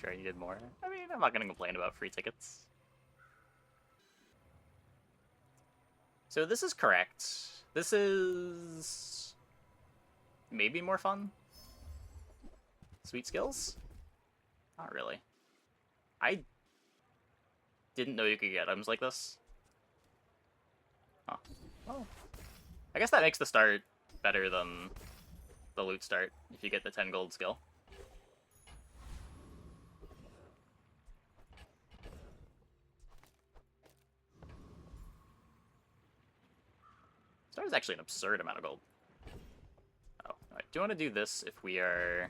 sure I needed more. I mean, I'm not gonna complain about free tickets. So this is correct. This is maybe more fun. Sweet skills? Not really. I didn't know you could get items like this. Huh. Oh. I guess that makes the start better than the loot start, if you get the 10 gold skill. Start is actually an absurd amount of gold. Oh, I do want to do this if we are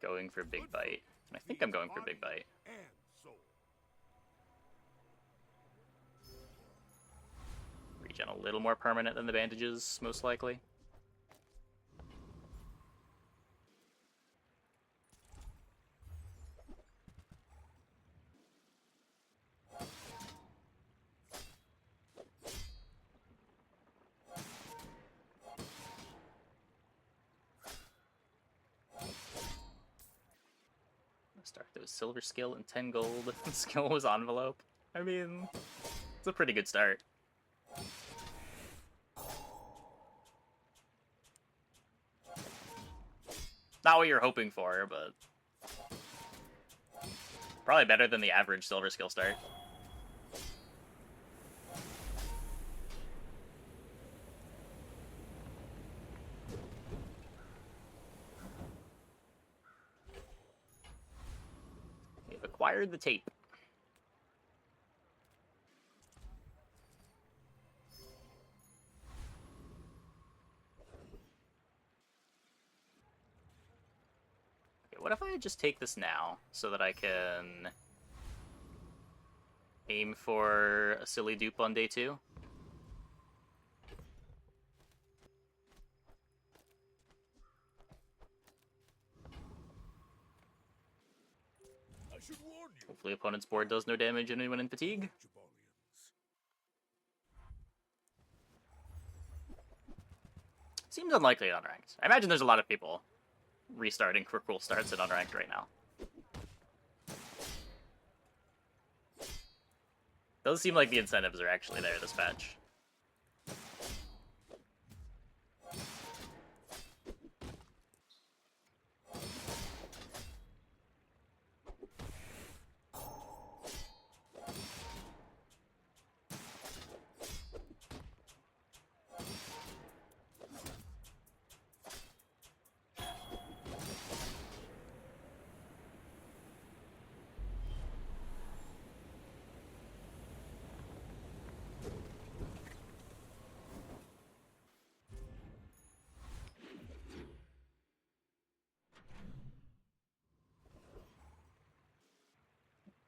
going for Big Bite. And I think I'm going for Big Bite. Regen a little more permanent than the bandages, most likely. Start those silver skill and 10 gold. Skill was envelope. I mean, it's a pretty good start. Not what you're hoping for, but probably better than the average silver skill start. We've acquired the tape. What if I just take this now, so that I can aim for a silly dupe on day 2? Hopefully opponent's board does no damage and anyone in fatigue. Seems unlikely at unranked. I imagine there's a lot of people restarting for cool starts at unranked right now. Does seem like the incentives are actually there this patch.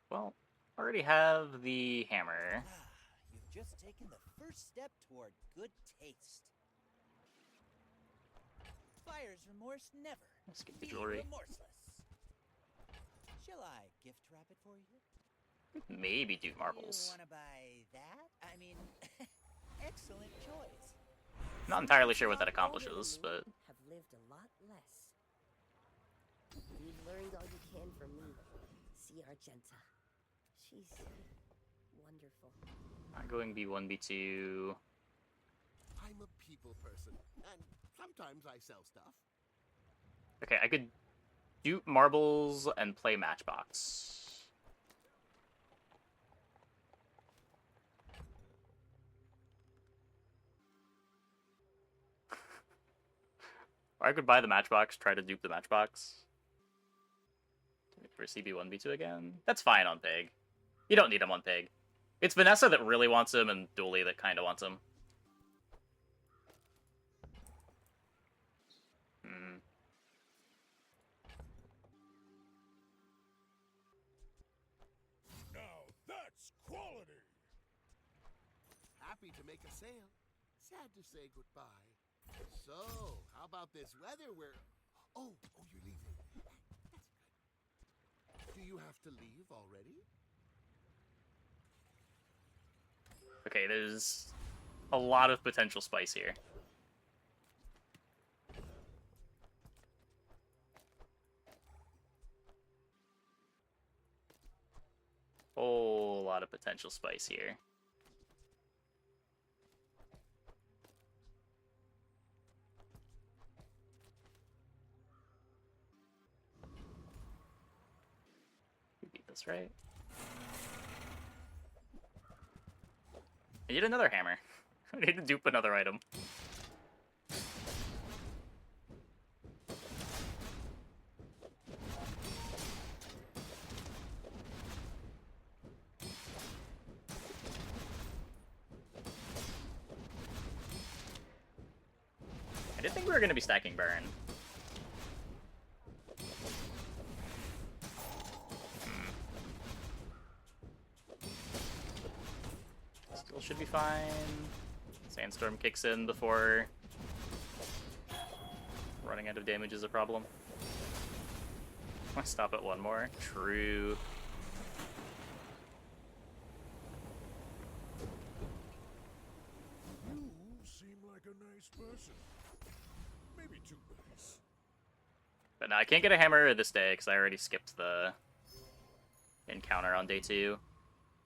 Well, already have the hammer. You've just taken the first step toward good taste. Buyer's remorse never. Let's get the jewelry. Remorseless. Shall I gift wrap it for you? Maybe do marbles. You want to buy that? I mean, excellent choice. Not entirely sure what that accomplishes, but have lived a lot less. You've learned all you can from me. See Argenta. She's wonderful. I'm going B1, B2. I'm a people person, and sometimes I sell stuff. Okay, I could do marbles and play Matchbox. Or I could buy the Matchbox, try to dupe the Matchbox. For CB1, B2 again. That's fine on Pig. You don't need him on Pig. It's Vanessa that really wants him, and Dooley that kind of wants him. Now that's quality! Happy to make a sale. Sad to say goodbye. So, how about this weather where... Oh, you're leaving. That's good. Do you have to leave already? Okay, there's a lot of potential spice here. lot of potential spice here. We beat this, right? I need another hammer. I need to dupe another item. I didn't think we were going to be stacking burn. Still should be fine. Sandstorm kicks in before running out of damage is a problem. I stop at one more. True. You seem like a nice person. Maybe too nice. But no, I can't get a hammer this day because I already skipped the encounter on day 2.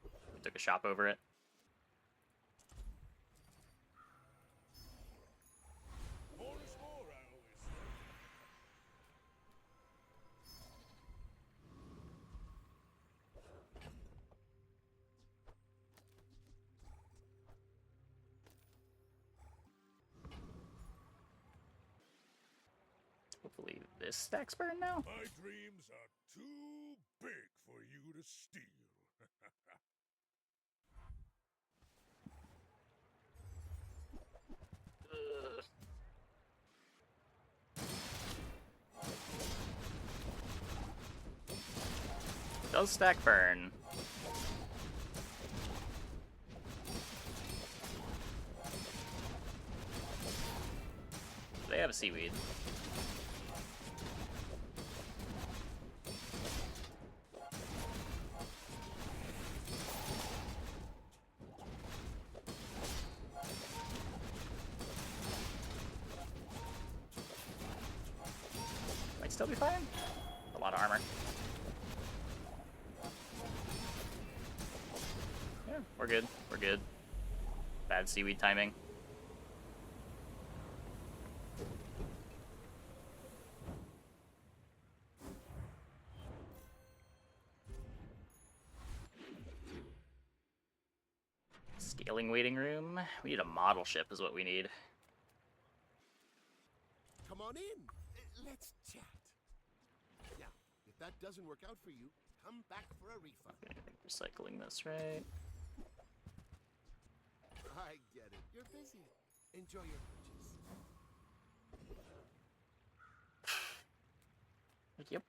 I took a shop over it. More is more, I always say. Hopefully this stacks burn now. My dreams are too big for you to steal. Does stack burn. They have a seaweed. Might still be fine. A lot of armor. Yeah, we're good. We're good. Bad seaweed timing. Scaling waiting room. We need a model ship is what we need. Come on in. Let's chat. Now, if that doesn't work out for you, come back for a refund. Recycling this, right? I get it. You're busy. Enjoy your purchase. Yep.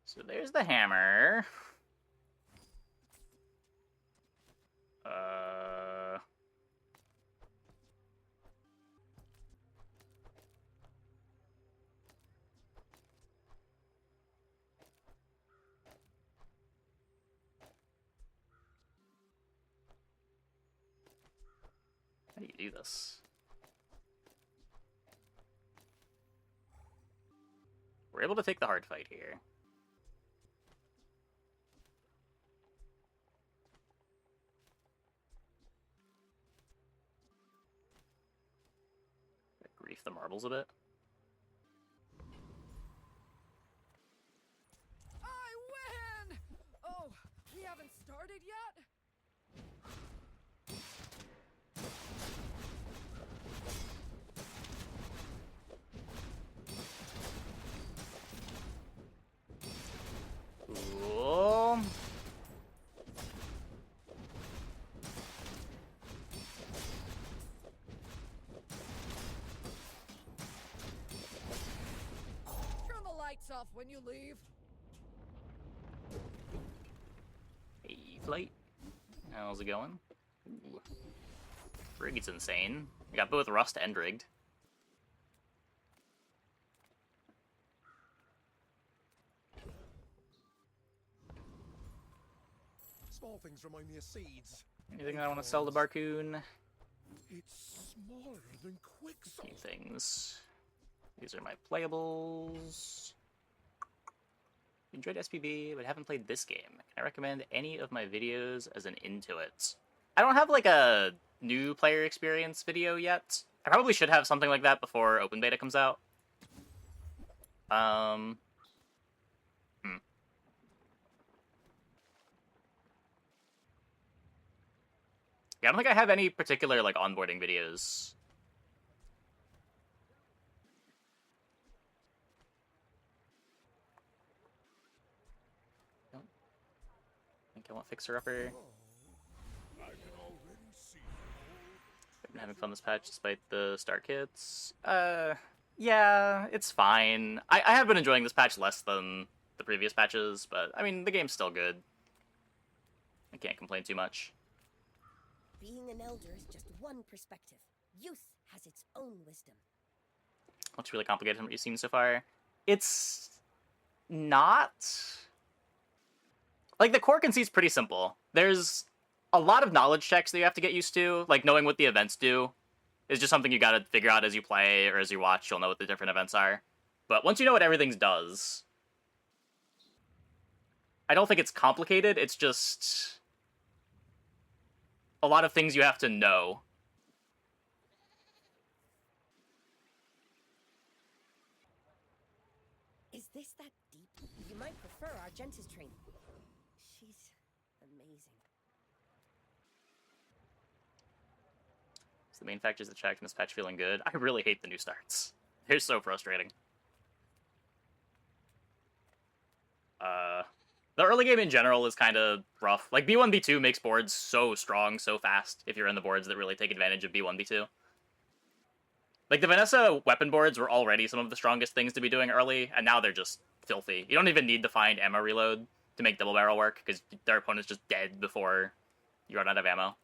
So there's the hammer. How do you do this? We're able to take the hard fight here. Grief the marbles a bit. I win! Oh, we haven't started yet? Cool. Turn the lights off when you leave. Hey, flight. How's it going? Ooh. Rigged's insane. We got both rust and rigged. Small things remind me of seeds. Anything I want to sell to Barcoon? It's smaller than A Quicksilver. few things. These are my playables. Enjoyed SPB, but haven't played this game. Can I recommend any of my videos as an into it? I don't have like a new player experience video yet. I probably should have something like that before open beta comes out. Yeah, I don't think I have any particular like onboarding videos. Nope. I think I want Fixer Upper. I can already see. I've been having fun this patch despite the start kits. Yeah, it's fine. I have been enjoying this patch less than the previous patches, but I mean, the game's still good. I can't complain too much. Being an elder is just one perspective. Youth has its own wisdom. Looks really complicated from what you've seen so far. It's not... Like, the core conceit's pretty simple. There's a lot of knowledge checks that you have to get used to, like knowing what the events do is just something you gotta figure out as you play or as you watch. You'll know what the different events are. But once you know what everything does, I don't think it's complicated. It's just a lot of things you have to know. Is this that deep? You might prefer Argenta's training. She's amazing. So the main factors that track from this patch feeling good. I really hate the new starts. They're so frustrating. The early game in general is kind of rough. Like, B1, B2 makes boards so strong, so fast, if you're in the boards that really take advantage of B1, B2. Like, the Vanessa weapon boards were already some of the strongest things to be doing early, and now they're just filthy. You don't even need to find ammo reload to make double barrel work, because their opponent's just dead before you run out of ammo.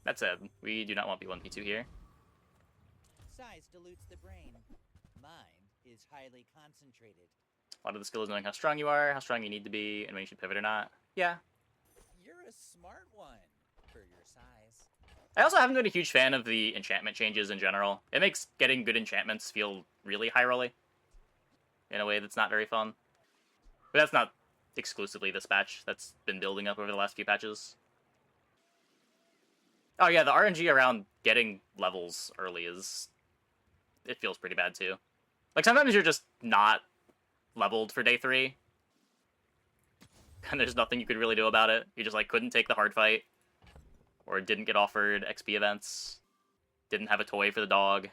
That said, we do not want B1, B2 here. Size dilutes the brain. Mind is highly concentrated. A lot of the skill is knowing how strong you are, how strong you need to be, and when you should pivot or not. Yeah. You're a smart one for your size. I also haven't been a huge fan of the enchantment changes in general. It makes getting good enchantments feel really high rolly in a way that's not very fun. But that's not exclusively this patch. That's been building up over the last few patches. Oh yeah, the RNG around getting levels early is... It feels pretty bad too. Like, sometimes you're just not leveled for day 3. And there's nothing you could really do about it. You just, like, couldn't take the hard fight. Or didn't get offered XP events. Didn't have a toy for the dog.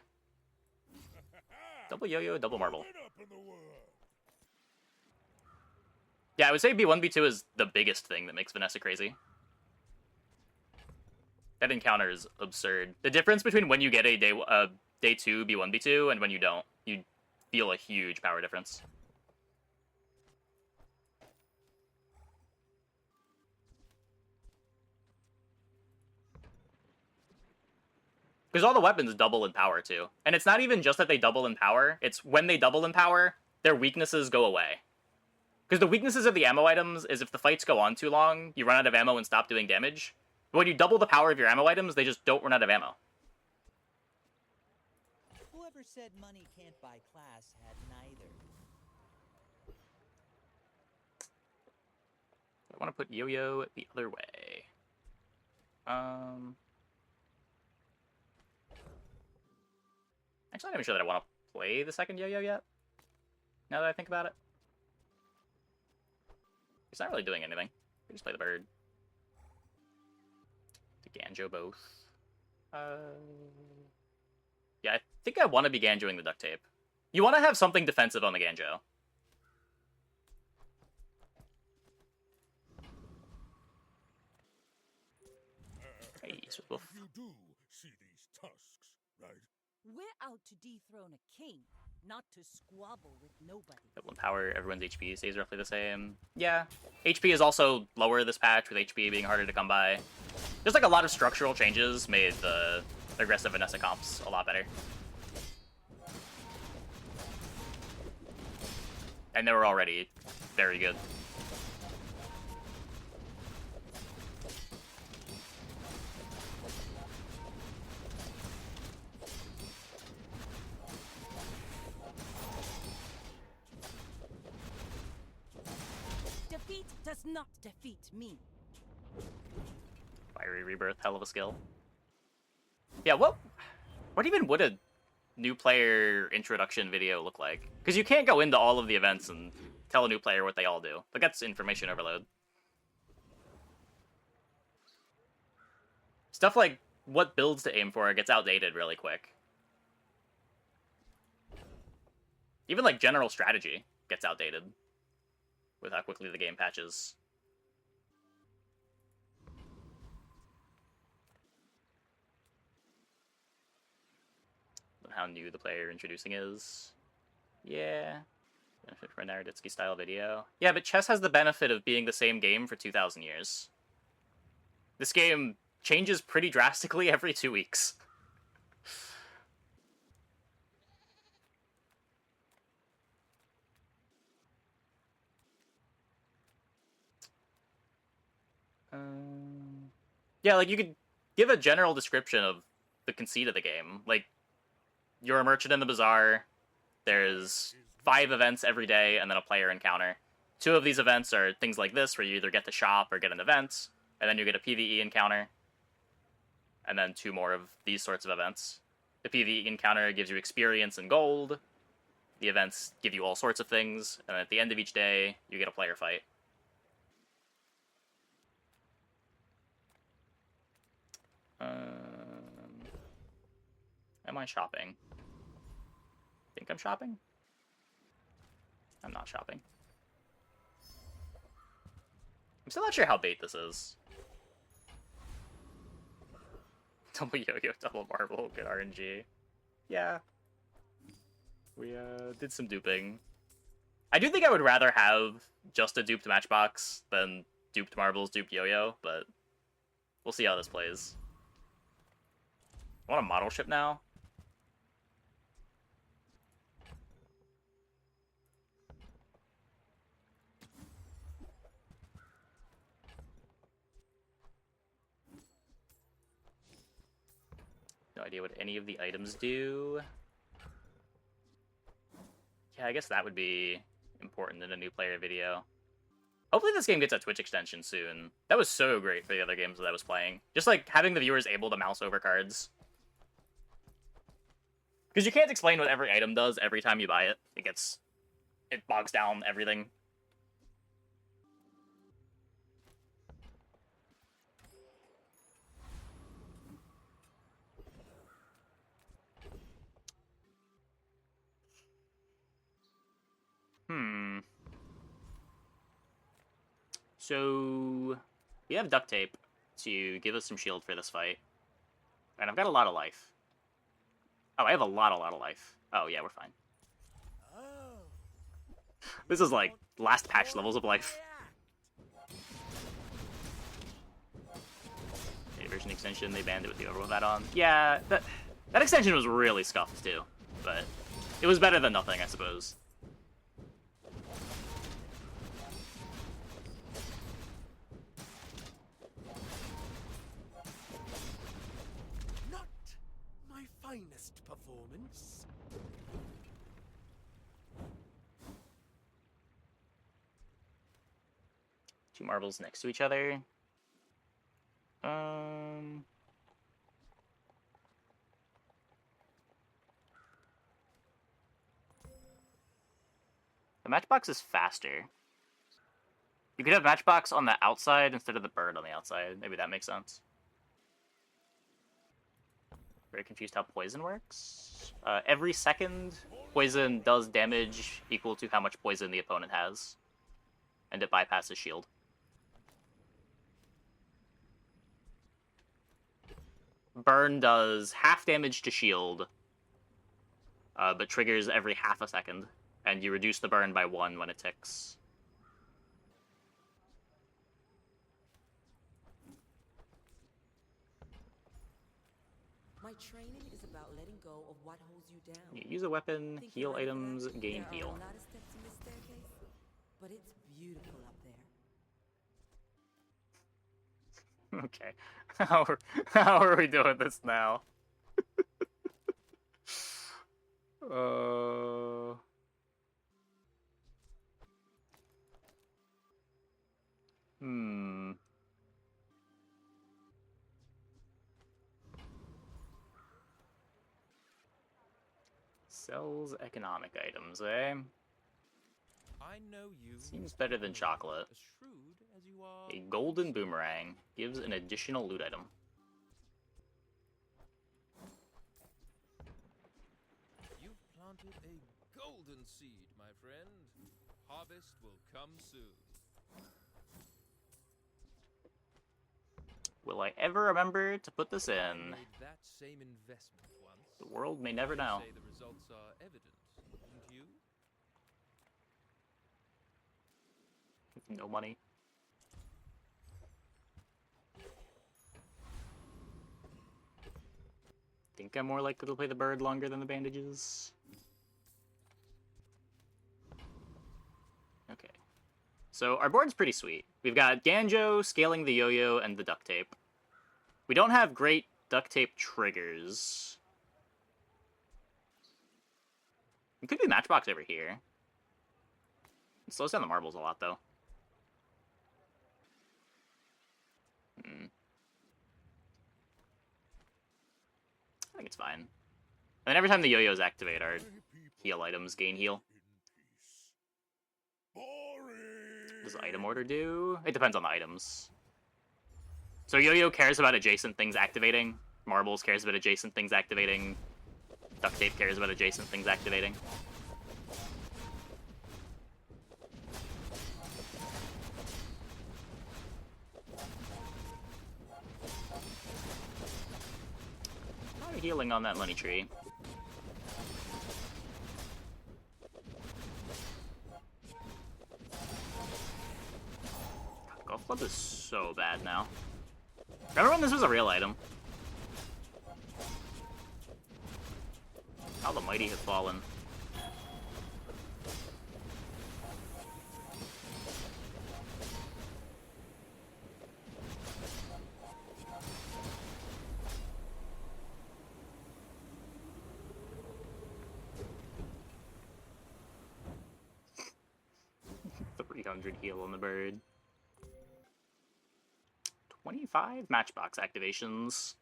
Double yo-yo, double marble. Moving up in the world. Yeah, I would say B1, B2 is the biggest thing that makes Vanessa crazy. That encounter is absurd. The difference between when you get a day 2 B1, B2 and when you don't, you feel a huge power difference. Because all the weapons double in power, too. And it's not even just that they double in power, it's when they double in power, their weaknesses go away. Because the weaknesses of the ammo items is if the fights go on too long, you run out of ammo and stop doing damage. But when you double the power of your ammo items, they just don't run out of ammo. Whoever said money can't buy class had neither. I want to put yo-yo the other way. Actually, I'm not even sure that I want to play the second yo-yo yet. Now that I think about it. It's not really doing anything. We just play the bird. To Ganjo both. Yeah, I think I want to be Ganjoing the duct tape. You want to have something defensive on the Ganjo. Hey, Swift Wolf. You do see these tusks, right? We're out to dethrone a king, not to squabble with nobody. Double in power, everyone's HP stays roughly the same. Yeah. HP is also lower this patch, with HP being harder to come by. There's like a lot of structural changes made the aggressive Vanessa comps a lot better. And they were already very good. Fate does not defeat me. Fiery Rebirth, hell of a skill. Yeah, what even would a new player introduction video look like? Because you can't go into all of the events and tell a new player what they all do. Like, that's information overload. Stuff like what builds to aim for gets outdated really quick. Even, like, general strategy gets outdated with how quickly the game patches. How new the player introducing is. Yeah. Benefit from a Naroditsky style video. Yeah, but chess has the benefit of being the same game for 2,000 years. This game changes pretty drastically every 2 weeks. Yeah, like, you could give a general description of the conceit of the game. Like, you're a merchant in the Bazaar. There's 5 events every day, and then a player encounter. 2 of these events are things like this, where you either get to shop or get an event, and then you get a PvE encounter. And then 2 more of these sorts of events. The PvE encounter gives you experience and gold. The events give you all sorts of things, and at the end of each day, you get a player fight. Am I shopping? Think I'm shopping? I'm not shopping. I'm still not sure how bait this is. Double yo-yo, double marble, good RNG. Yeah. We did some duping. I do think I would rather have just a duped matchbox than duped marbles, duped yo-yo, but we'll see how this plays. I want a model ship now. No idea what any of the items do. Yeah, I guess that would be important in a new player video. Hopefully this game gets a Twitch extension soon. That was so great for the other games that I was playing. Just, like, having the viewers able to mouse over cards. Because you can't explain what every item does every time you buy it. It bogs down everything. So, we have duct tape to give us some shield for this fight. And I've got a lot of life. Oh, I have a lot of life. Oh, yeah, we're fine. This is like last patch levels of life. A version extension, they banned it with the overworld add-on. Yeah, that extension was really scuffed too, but it was better than nothing, I suppose. Not my finest performance. Two marbles next to each other. The matchbox is faster. You could have matchbox on the outside instead of the bird on the outside. Maybe that makes sense. Very confused how poison works. Every second, poison does damage equal to how much poison the opponent has. And it bypasses shield. Burn does half damage to shield, but triggers every half a second. And you reduce the burn by 1 when it ticks. My training is about letting go of what holds you down. You use a weapon, Think heal you're ready for items, that? gain There heal. are a lot of steps in this staircase, but it's beautiful up there. Okay. How are we doing this now? Hmm. Sells economic items, eh? I know you. Seems Mr. better than Boomerang, chocolate. as shrewd as you are. A golden boomerang gives an additional loot item. You've planted a golden seed, my friend. Harvest will come soon. Will I ever remember to put this I in? made that same investment once. The world may never I'd know. say the results are evident, wouldn't you? With no money. Think I'm more likely to play the bird longer than the bandages. Okay. So our board's pretty sweet. We've got Ganjo, scaling the yo-yo, and the duct tape. We don't have great duct tape triggers. It could be Matchbox over here. It slows down the marbles a lot, though. I think it's fine. And then every time the yo-yos activate, our heal items gain heal. Boring. What does the item order do? It depends on the items. So yo-yo cares about adjacent things activating. Marbles cares about adjacent things activating. Duct tape cares about adjacent things activating. Not healing on that money tree. God, Golf Club is so bad now. Remember when this was a real item? How the mighty have fallen. $300 heal on the bird. 25 Matchbox activations.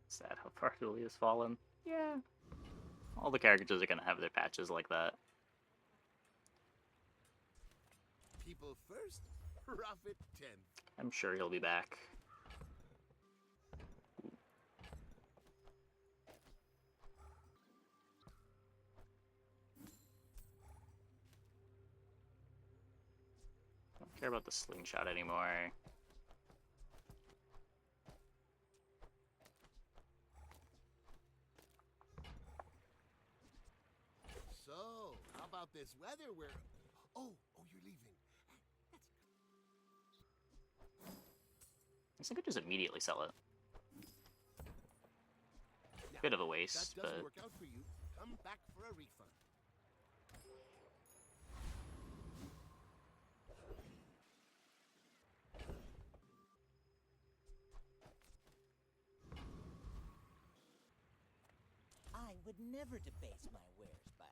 Sad how far Julie has fallen. Yeah. All the characters are gonna have their patches like that. People first, profit 10th. I'm sure he'll be back. Don't care about the slingshot anymore. So, how about this weather where... Oh, you're leaving. I think I could just immediately sell it. Now, Bit of a if waste, that doesn't but work out for you, come back for a refund. I would never debase my wares by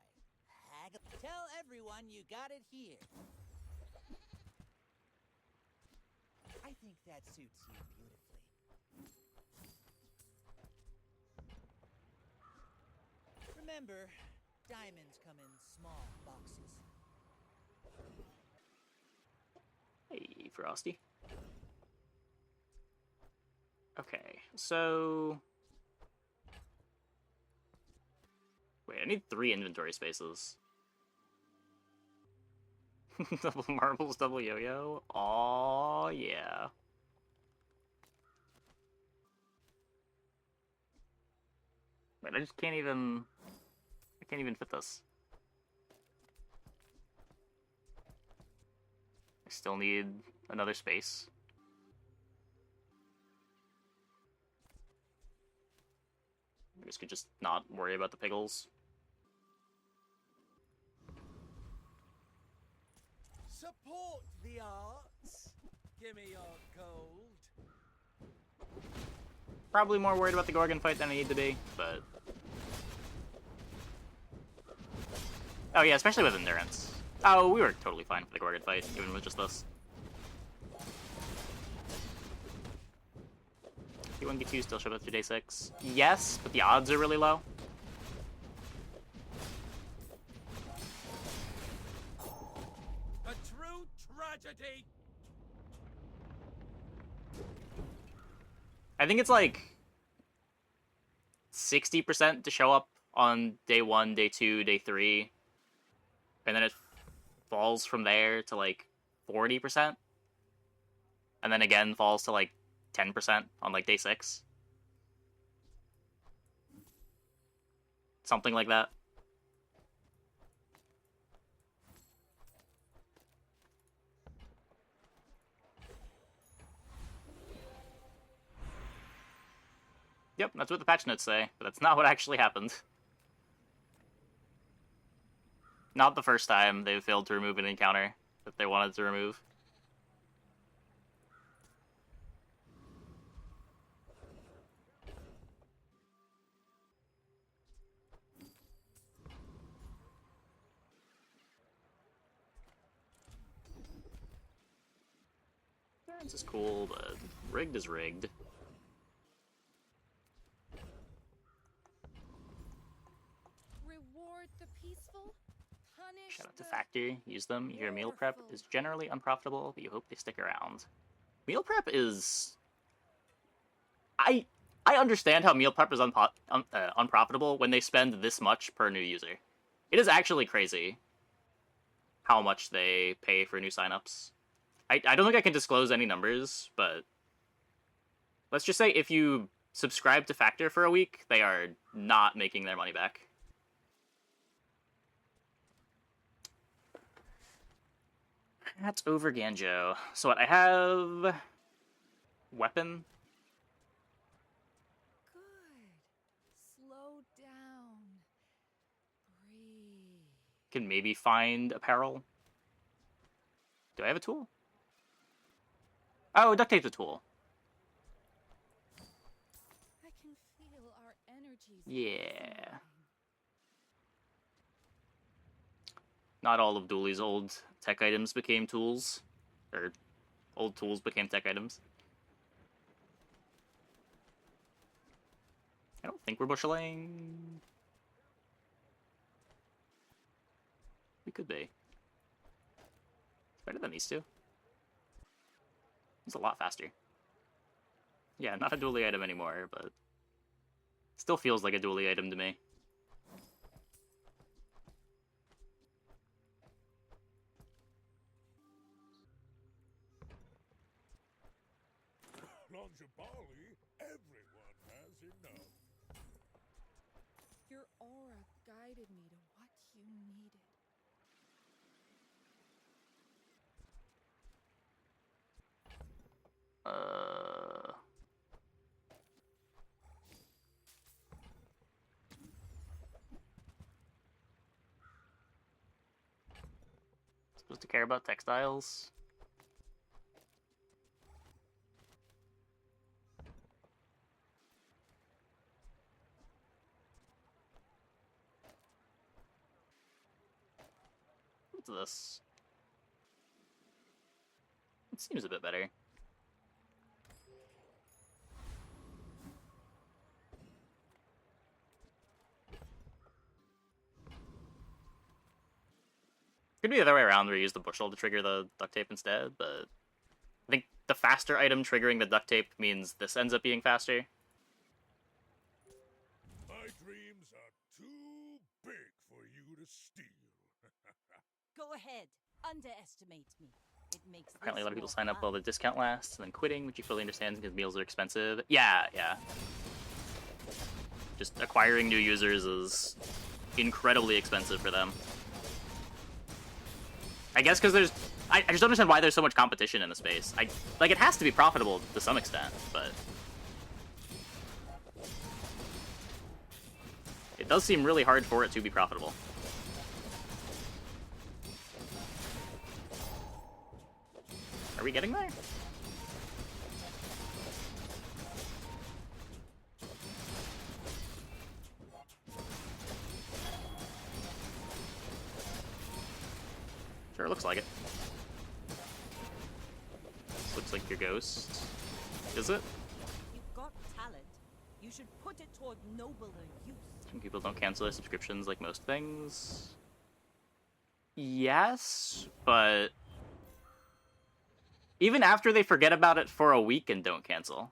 haggle. Tell everyone you got it here. I think that suits you beautifully. Remember, diamonds come in small boxes. hey, Frosty. Okay, so... Wait, I need 3 inventory spaces. Double marbles, double yo-yo? Aw, yeah. Wait, I just can't even... I can't even fit this. I still need another space. I guess could just not worry about the piggles. Support the arts. Give me your gold. Probably more worried about the Gorgon fight than I need to be, but... Oh yeah, especially with endurance. Oh, we were totally fine for the Gorgon fight, even with just this. T1, B2 still show up through day 6. Yes, but the odds are really low. A true tragedy. I think it's like 60% to show up on day 1, day 2, day 3. And then it falls from there to like 40%. And then again falls to like 10% on like day 6. Something like that. Yep, that's what the patch notes say, but that's not what actually happened. Not the first time they've failed to remove an encounter that they wanted to remove. This is cool, but rigged is rigged. Reward the peaceful, punish Shout out to the... Factor. Use them. You hear meal prep is generally unprofitable, but you hope they stick around. Meal prep is... I understand how meal prep is unprofitable when they spend this much per new user. It is actually crazy how much they pay for new signups. I don't think I can disclose any numbers, but let's just say if you subscribe to Factor for a week, they are not making their money back. That's over Ganjo. So what, I have... Weapon? Good. Slow down. Breathe. Can maybe find apparel. Do I have a tool? Oh, duct tape's a tool. I can feel our energies. Yeah. Not all of Dooley's old tech items became tools. Or old tools became tech items. I don't think we're busheling. We could be. It's better than these two. It's a lot faster. Yeah, not a dually item anymore, but still feels like a dually item to me. Longibali, everyone has enough. Your aura guided me to what you needed. Supposed to care about textiles? What's this? It seems a bit better. Could be the other way around where you use the bushel to trigger the duct tape instead, but I think the faster item triggering the duct tape means this ends up being faster. My dreams are too big for you to steal. Go ahead. Underestimate me. It makes Apparently a this lot of people more sign up fun. while the discount lasts, and then quitting, which you fully understand because meals are expensive. Yeah. Just acquiring new users is incredibly expensive for them. I guess because there's... I just don't understand why there's so much competition in the space. Like, it has to be profitable to some extent, but... it does seem really hard for it to be profitable. we getting there? Sure, looks like it. This looks like your ghost. Is it? You've got talent. You should put it toward nobler use. Some people don't cancel their subscriptions like most things. Yes, but even after they forget about it for a week and don't cancel.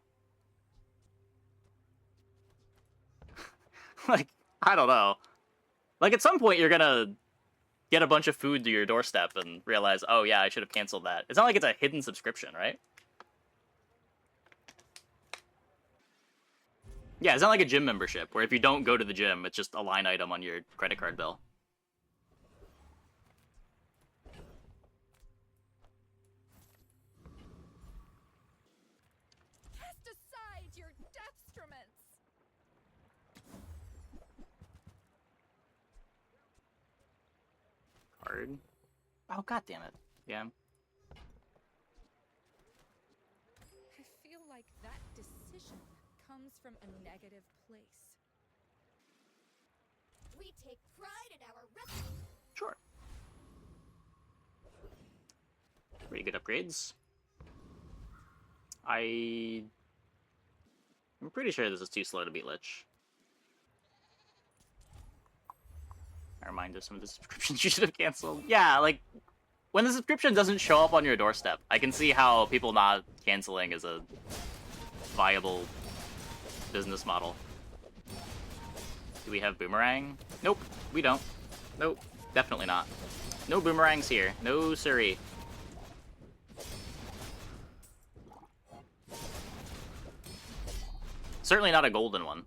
Like, I don't know. Like, at some point you're gonna get a bunch of food to your doorstep and realize, oh yeah, I should have canceled that. It's not like it's a hidden subscription, right? Yeah, it's not like a gym membership, where if you don't go to the gym, it's just a line item on your credit card bill. Cast aside your deathstruments! Card. Oh, god damn it. Yeah. I feel like that decision comes from a negative place. We take pride in our Sure. Pretty good upgrades. I'm pretty sure this is too slow to beat Lich. A reminder of some of the subscriptions you should have canceled. Yeah, like, when the subscription doesn't show up on your doorstep, I can see how people not canceling is a viable business model. Do we have Boomerang? Nope, we don't. Nope, definitely not. No Boomerangs here. No siree. Certainly not a golden one.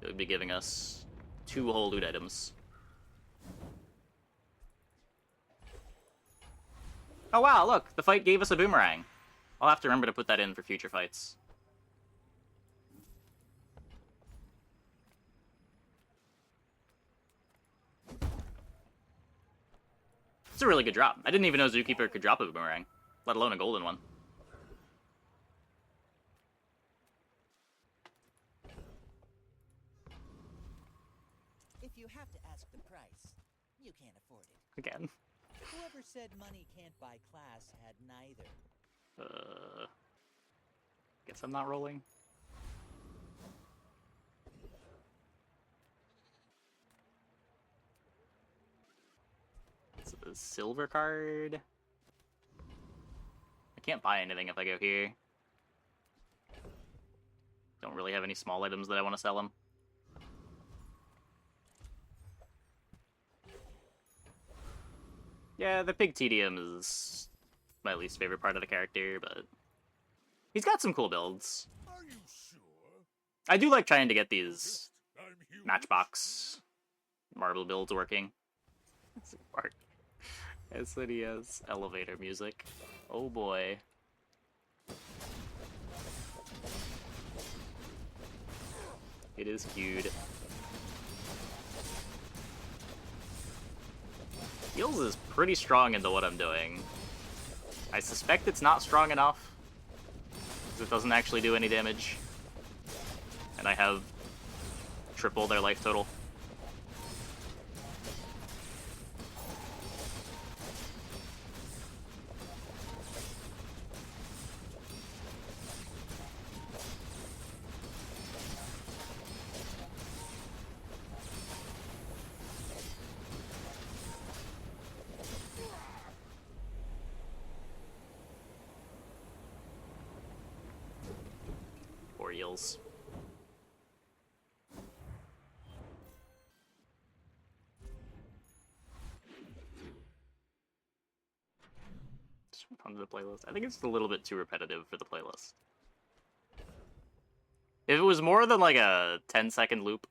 It would be giving us 2 whole loot items. Oh wow, look! The fight gave us a boomerang. I'll have to remember to put that in for future fights. It's a really good drop. I didn't even know Zookeeper could drop a boomerang, let alone a golden one. If you have to ask the price, you can't afford it. Again. Whoever said money can't buy class had neither. Guess I'm not rolling. It's a silver card. I can't buy anything if I go here. Don't really have any small items that I want to sell him. Yeah, the pig tedium is my least favorite part of the character, but he's got some cool builds. Are you sure? I do like trying to get these I'm human. Matchbox marble builds working. That's a part. SNES elevator music. Oh boy. It is cute. Heals is pretty strong into what I'm doing. I suspect it's not strong enough, because it doesn't actually do any damage. And I have triple their life total. Poor Eels. Just onto the playlist. I think it's a little bit too repetitive for the playlist. If it was more than like a 10-second loop.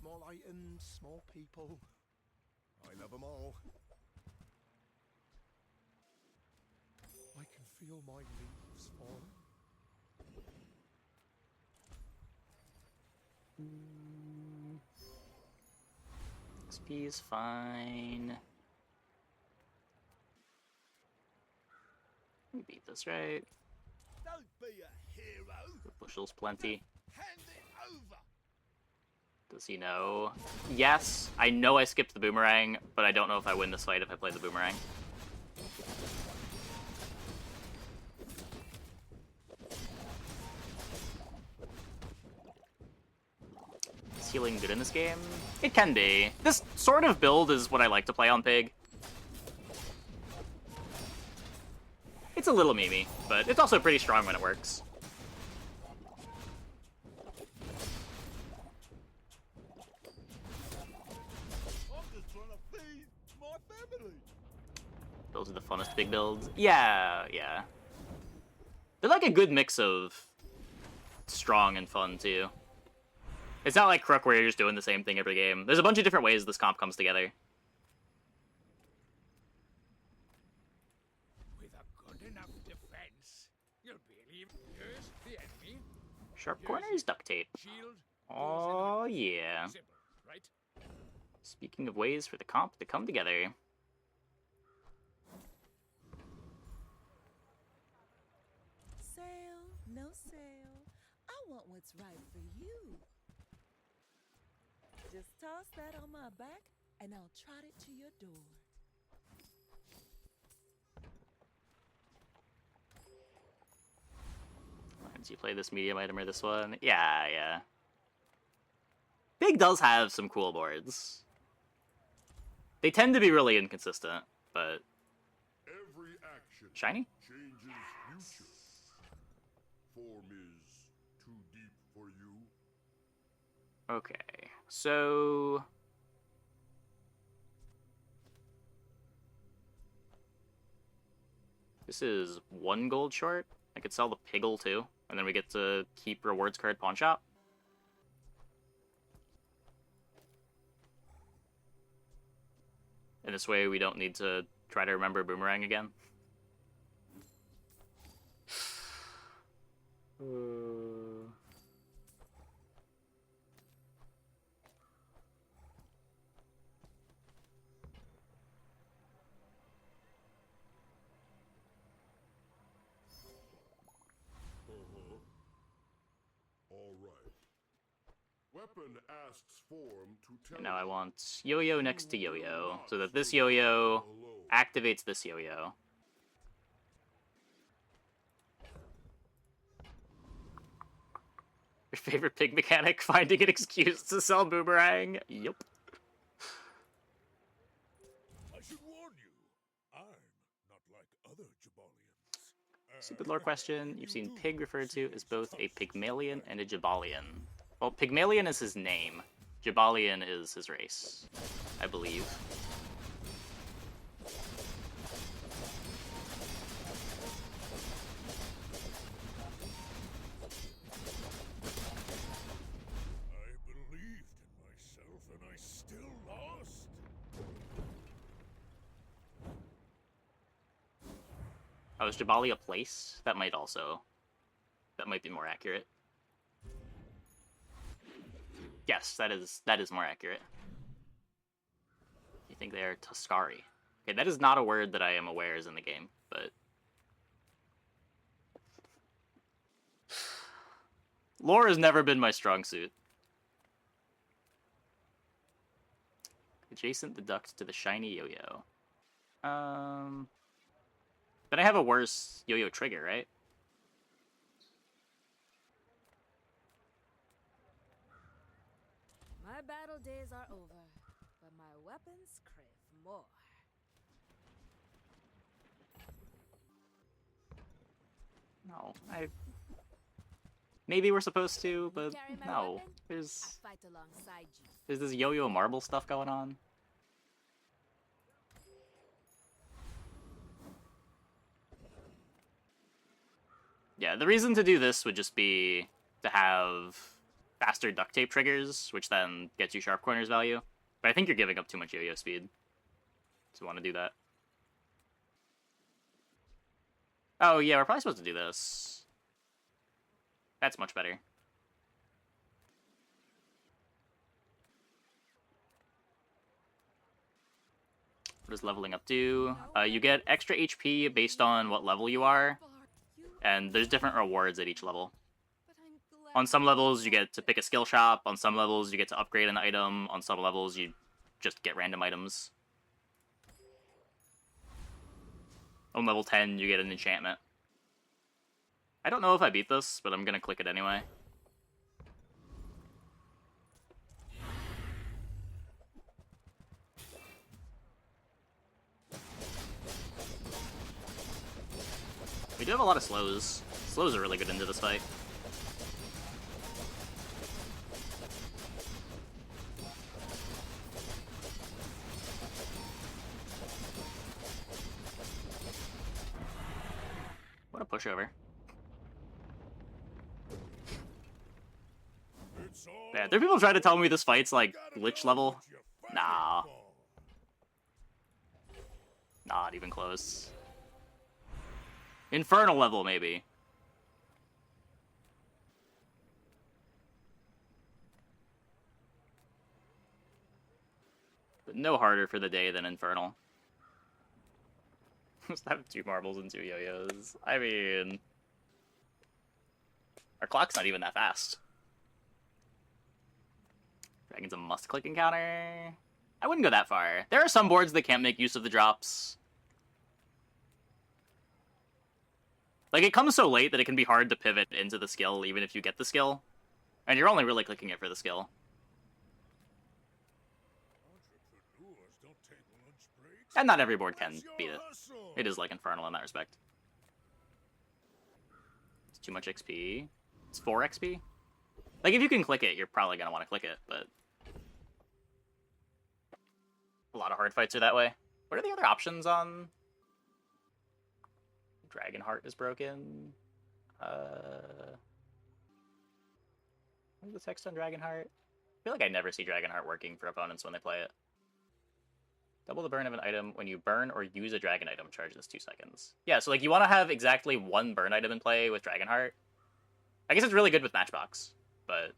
Small items, small people. I love them all. I can feel my leaves falling. XP is fine. We beat this, right? Don't be a hero. The bushel's plenty. Hand it over. Does he know? Yes, I know I skipped the boomerang, but I don't know if I win this fight if I play the boomerang. Is healing good in this game? It can be. This sort of build is what I like to play on Pig. It's a little memey, but it's also pretty strong when it works. I'm just trying to feed my family. Those are the funnest Pig builds. Yeah. They're like a good mix of strong and fun, too. It's not like Crook where you're just doing the same thing every game. There's a bunch of different ways this comp comes together. With a good enough defense, you'll believe here's the enemy. Sharp corners, duct tape. Shield. Oh, yeah. Simple, right? Speaking of ways for the comp to come together. Sale, no sale. I want what's right for you. Just toss that on my back, and I'll trot it to your door. Did you play this medium item or this one? Yeah. Pig does have some cool boards. They tend to be really inconsistent, but... Every action Shiny? changes future. Form is too deep for you. Okay, so... This is 1 gold short. I could sell the Piggle too, and then we get to keep rewards card pawn shop. And this way we don't need to try to remember boomerang again. All right. Weapon asks form to tell And now I want yo-yo next to yo-yo, so that this yo-yo activates this yo-yo. Your favorite Pig mechanic? Finding an excuse to sell boomerang? Yup. I should warn you, I'm not like other Jabalians. Stupid lore question. You've seen Pig referred to as both a Pygmalion and a Jabalion. Well, Pygmalion is his name. Jabalion is his race, I believe. I believed in myself and I still lost. Oh, is Jabali a place? That might be more accurate. Yes, that is more accurate. You think they are Tuscari? Okay, that is not a word that I am aware is in the game, but lore has never been my strong suit. Adjacent deduct to the shiny yo-yo. But I have a worse yo-yo trigger, right? My battle days are over, but my weapons crave more. No, maybe we're supposed to, but Carry my no. weapon? There's I fight alongside you. this yo-yo marble stuff going on. Yeah, the reason to do this would just be to have faster duct tape triggers, which then gets you sharp corners value. But I think you're giving up too much yo-yo speed to want to do that. Oh yeah, we're probably supposed to do this. That's much better. What does leveling up do? You get extra HP based on what level you are, and there's different rewards at each level. On some levels, you get to pick a skill shop. On some levels, you get to upgrade an item. On some levels, you just get random items. On level 10, you get an enchantment. I don't know if I beat this, but I'm gonna click it anyway. We do have a lot of slows. Slows are really good into this fight. What a pushover. Yeah, there are people trying to tell me this fight's like glitch level. Nah. Not even close. Infernal level, maybe. But no harder for the day than Infernal. Just have 2 marbles and 2 yo-yos. I mean... Our clock's not even that fast. Dragon's a must-click encounter. I wouldn't go that far. There are some boards that can't make use of the drops. Like, it comes so late that it can be hard to pivot into the skill, even if you get the skill. And you're only really clicking it for the skill. And not every board can beat it. It is like Infernal in that respect. It's too much XP. It's 4 XP. Like, if you can click it, you're probably going to want to click it, but... A lot of hard fights are that way. What are the other options on... Dragonheart is broken. What's the text on Dragonheart? I feel like I never see Dragonheart working for opponents when they play it. Double the burn of an item when you burn or use a dragon item. Charge this 2 seconds. Yeah, so like you want to have exactly 1 burn item in play with Dragonheart. I guess it's really good with Matchbox, but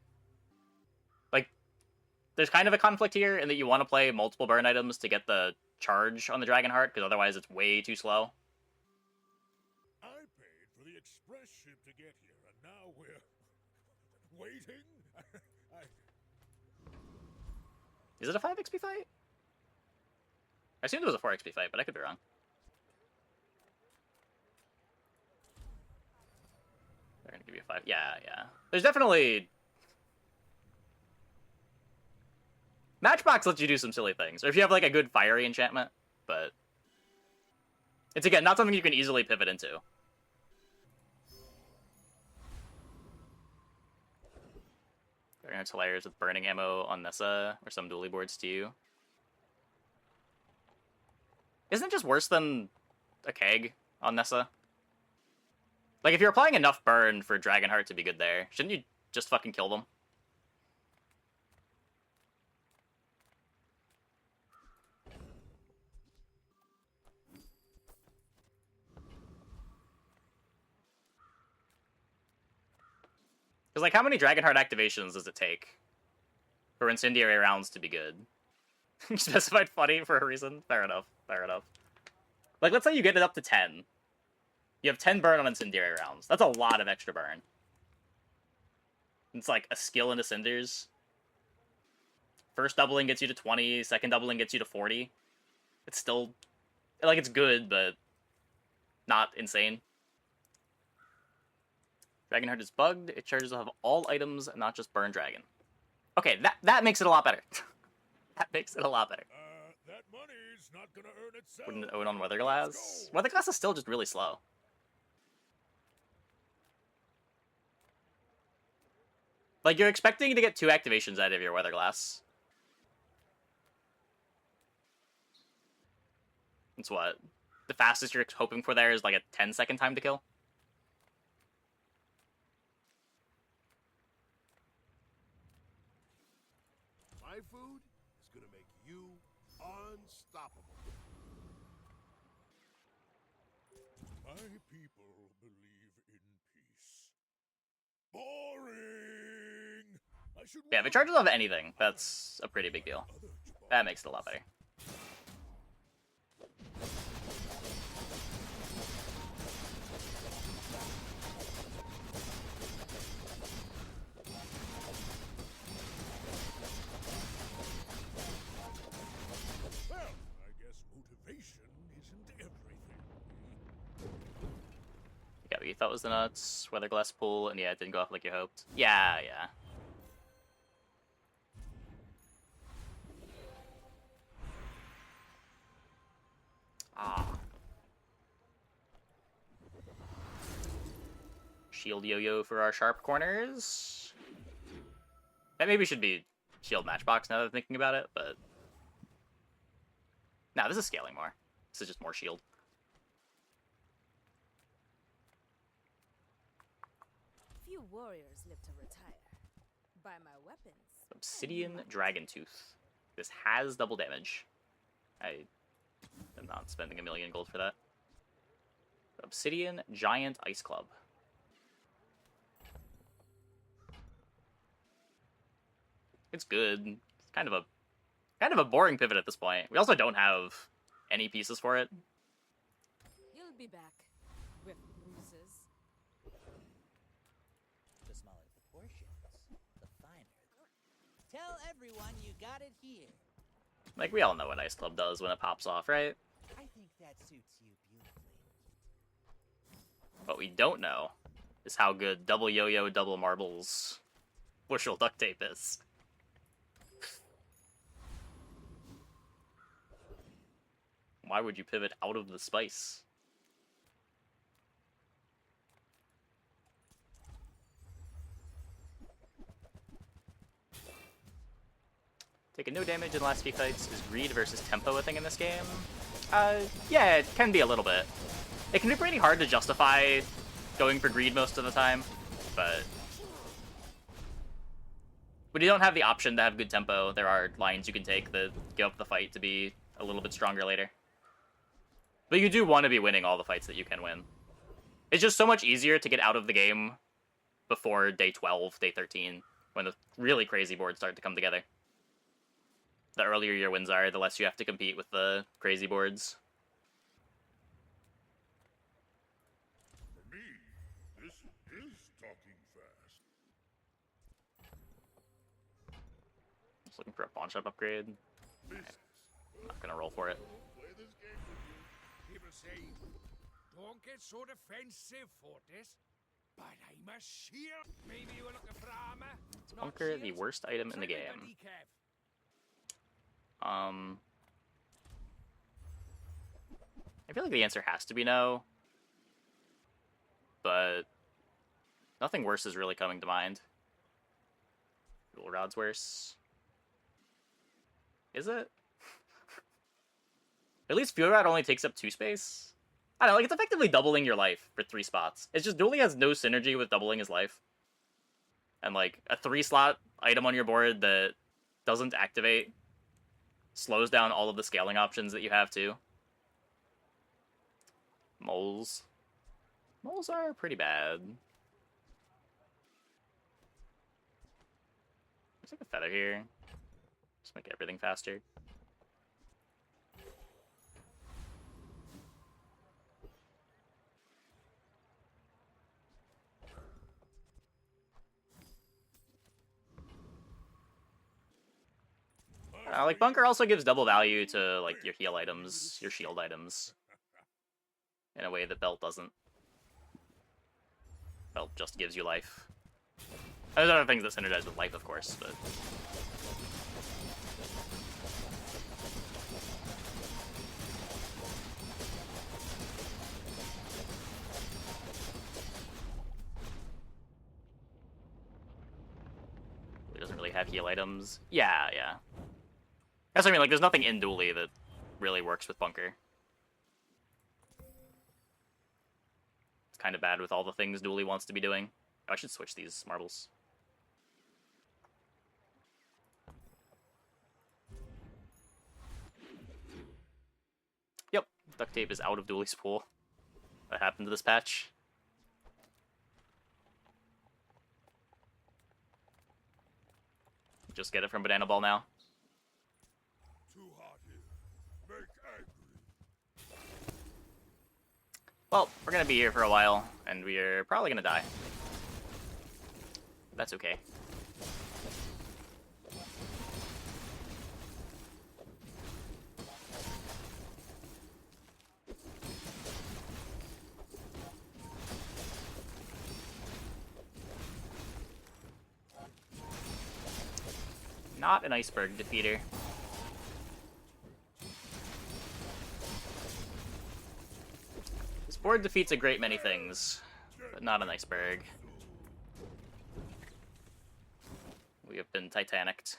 like there's kind of a conflict here in that you want to play multiple burn items to get the charge on the Dragonheart, because otherwise it's way too slow. Express ship to get here, and now we're waiting. Is it a 5 XP fight? I assumed it was a 4 XP fight, but I could be wrong. They're gonna give you a 5. Yeah, yeah. There's definitely... Matchbox lets you do some silly things, or if you have like a good fiery enchantment, but... It's again, not something you can easily pivot into. It's hilarious with burning ammo on Nessa, or some dually boards to you. Isn't it just worse than a keg on Nessa? Like, if you're applying enough burn for Dragonheart to be good there, shouldn't you just fucking kill them? Because, like, how many Dragonheart activations does it take for incendiary rounds to be good? You specified funny for a reason? Fair enough. Fair enough. Like, let's say you get it up to 10. You have 10 burn on incendiary rounds. That's a lot of extra burn. It's like a skill into cinders. First doubling gets you to 20. Second doubling gets you to 40. It's still... Like, it's good, but not insane. Dragonheart is bugged. It charges off all items, not just Burn Dragon. Okay, that makes it a lot better. That makes it a lot better. That money's not gonna earn itself. Wouldn't own on Weatherglass. Weatherglass is still just really slow. Like, you're expecting to get 2 activations out of your Weatherglass. It's what? The fastest you're hoping for there is like a 10-second time to kill? My food is gonna make you unstoppable. My people believe in peace. Boring! I should Yeah, if it charges off anything, that's a pretty big deal. That makes it a lot better. That was the nuts. Weatherglass pool, and yeah, it didn't go off like you hoped. Yeah, yeah. Ah. Shield yo-yo for our sharp corners. That maybe should be shield matchbox now that I'm thinking about it, but... Nah, this is scaling more. This is just more shield. Few warriors live to retire. By my weapons. Obsidian Dragon Tooth. This has double damage. I am not spending a million gold for that. Obsidian Giant Ice Club. It's good. It's kind of a boring pivot at this point. We also don't have any pieces for it. You'll be back with bruises. The smaller the portions, the finer. Tell everyone you got it here. Like, we all know what Ice Club does when it pops off, right? I think that suits you beautifully. What we don't know is how good double yo-yo, double marbles bushel duct tape is. Why would you pivot out of the spice? Taking no damage in the last few fights. Is greed versus tempo a thing in this game? Yeah, it can be a little bit. It can be pretty hard to justify going for greed most of the time, but when you don't have the option to have good tempo, there are lines you can take that give up the fight to be a little bit stronger later. But you do want to be winning all the fights that you can win. It's just so much easier to get out of the game before day 12, day 13, when the really crazy boards start to come together. The earlier your wins are, the less you have to compete with the crazy boards. For me, this is talking fast. Just looking for a pawn shop upgrade. Business. I'm not gonna roll for it. Play this game with you. People say, don't get so defensive, Fortis. But I'm a shield. Maybe you were looking for armor. Is Bunker the worst item in the game? I feel like the answer has to be no. But nothing worse is really coming to mind. Dual Rod's worse. Is it? At least Fuel Rod only takes up 2 space. I don't know, like, it's effectively doubling your life for 3 spots. It's just Dooley has no synergy with doubling his life. And, like, a 3-slot item on your board that doesn't activate slows down all of the scaling options that you have, too. Moles. Moles are pretty bad. There's like a feather here. Just make everything faster. Like, Bunker also gives double value to, like, your heal items, your shield items, in a way that Belt doesn't. Belt just gives you life. There's other things that synergize with life, of course, but... He doesn't really have heal items. Yeah, yeah. That's what I mean, like, there's nothing in Dooley that really works with Bunker. It's kind of bad with all the things Dooley wants to be doing. Oh, I should switch these marbles. Yep, duct tape is out of Dooley's pool. What happened to this patch? Just get it from Banana Ball now. Too hot here. Make angry. Well, we're gonna be here for a while, and we're probably gonna die. That's okay. Not an iceberg defeater. This board defeats a great many things, but not an iceberg. We have been Titanicked.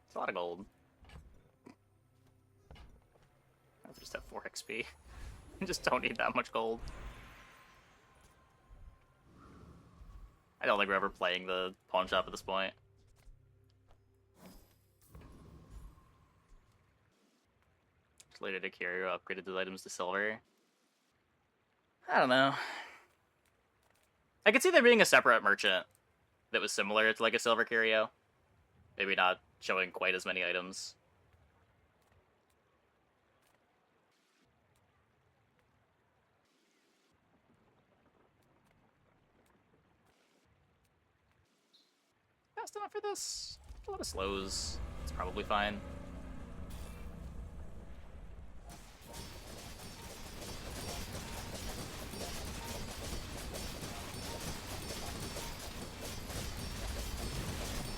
It's a lot of gold. I just have 4 XP. I just don't need that much gold. I don't think we're ever playing the pawn shop at this point. Later to carry upgraded those items to silver. I don't know. I could see there being a separate merchant that was similar to like a silver curio. Maybe not showing quite as many items. Fast enough for this. A lot of slows. It's probably fine.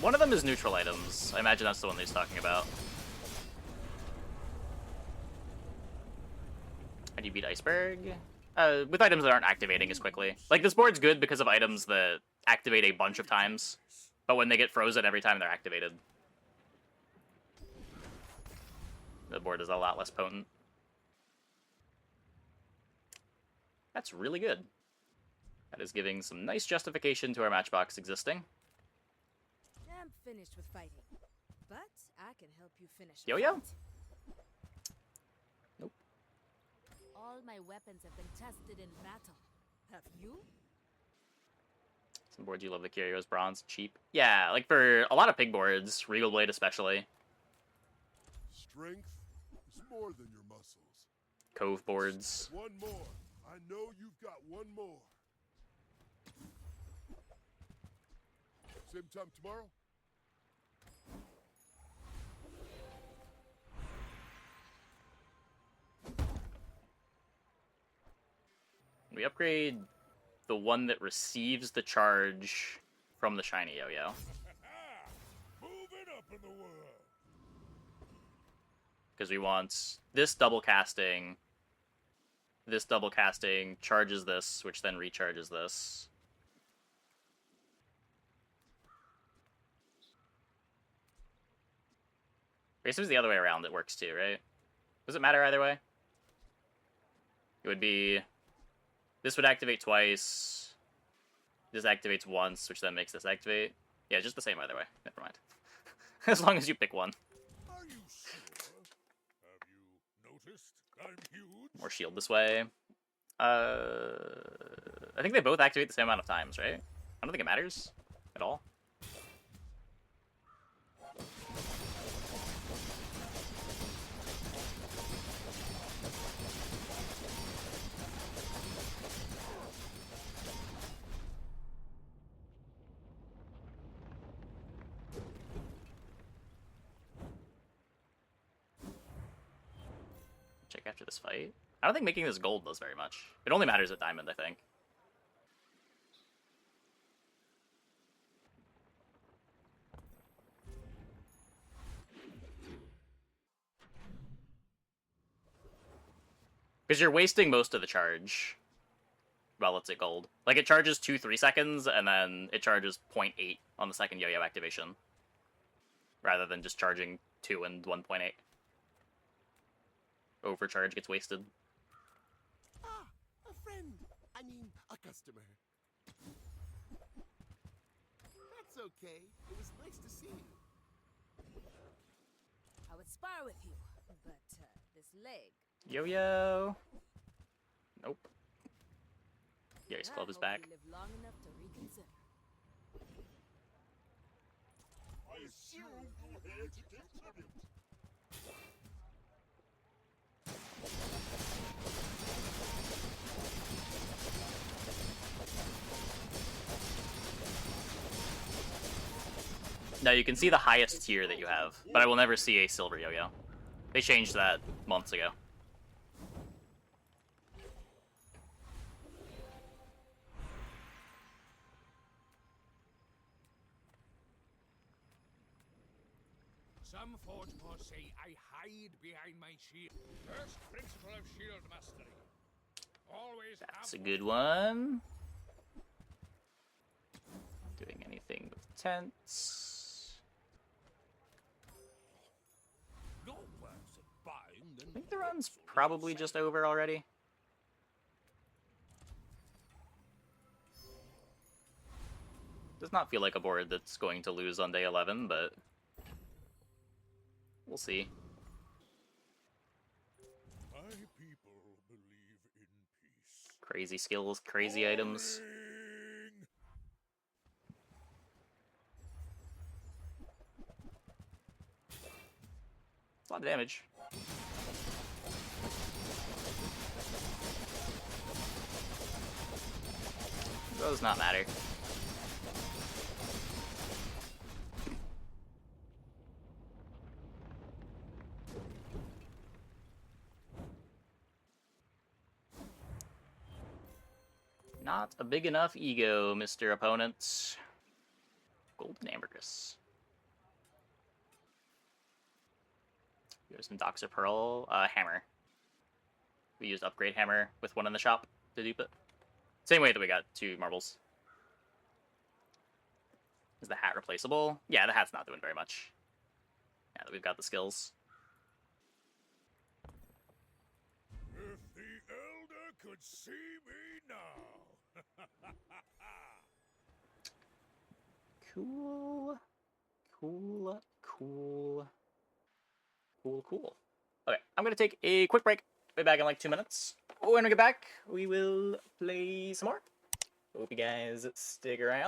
One of them is neutral items. I imagine that's the one that he's talking about. How do you beat Iceberg? With items that aren't activating as quickly. Like, this board's good because of items that activate a bunch of times, but when they get frozen every time they're activated, the board is a lot less potent. That's really good. That is giving some nice justification to our matchbox existing. I'm finished with fighting, but I can help you finish. Yo-yo? fight. Nope. All my weapons have been tested in battle. Have you? Some boards you love the curios, bronze, cheap. Yeah, like for a lot of pig boards, Regal Blade especially. Strength is more than your muscles. Cove boards. One more. I know you've got one more. Same time tomorrow? We upgrade the one that receives the charge from the shiny yo-yo. Moving up in the world. Because we want this double casting charges this, which then recharges this. I guess it was the other way around that works too, right? Does it matter either way? It would be... This would activate twice. This activates once, which then makes this activate. Yeah, just the same either way. Never mind. As long as you pick one. Are you sure? Have you noticed I'm huge? More shield this way. I think they both activate the same amount of times, right? I don't think it matters at all. Check after this fight. I don't think making this gold does very much. It only matters at diamond, I think. Because you're wasting most of the charge while it's at gold. Like, it charges 2-3 seconds, and then it charges 0.8 on the second yo-yo activation. Rather than just charging 2 and 1.8. Overcharge gets wasted. Ah, a friend. I mean, a customer. That's okay. It was nice to see you. I would spar with you, but this leg. Yo-yo. Nope. Yari's club is I hope back. you live long enough to reconsider. I assume you're here to give tribute. Now you can see the highest tier that you have, but I will never see a silver yo-yo. They changed that months ago. Some forgemen say I hide behind my shield. First principle of shield mastery. Always That's have a good one. Doing anything with tents. no worse at buying than I think the run's wholesome probably selling. just over already. Does not feel like a board that's going to lose on day 11, but we'll see. My people believe in peace. Crazy skills, crazy items. Boring. It's a lot of damage. Does not matter. Not a big enough ego, Mr. Opponent. Golden Ambergris. There's some Doxer Pearl. Hammer. We used Upgrade Hammer with one in the shop to dupe it. Same way that we got 2 marbles. Is the hat replaceable? Yeah, the hat's not doing very much. Now that we've got the skills. If the elder could see me now. Cool. Cool. Cool. Cool, cool. Okay, I'm gonna take a quick break. Be back in like 2 minutes. When we get back, we will play some more. Hope you guys stick around.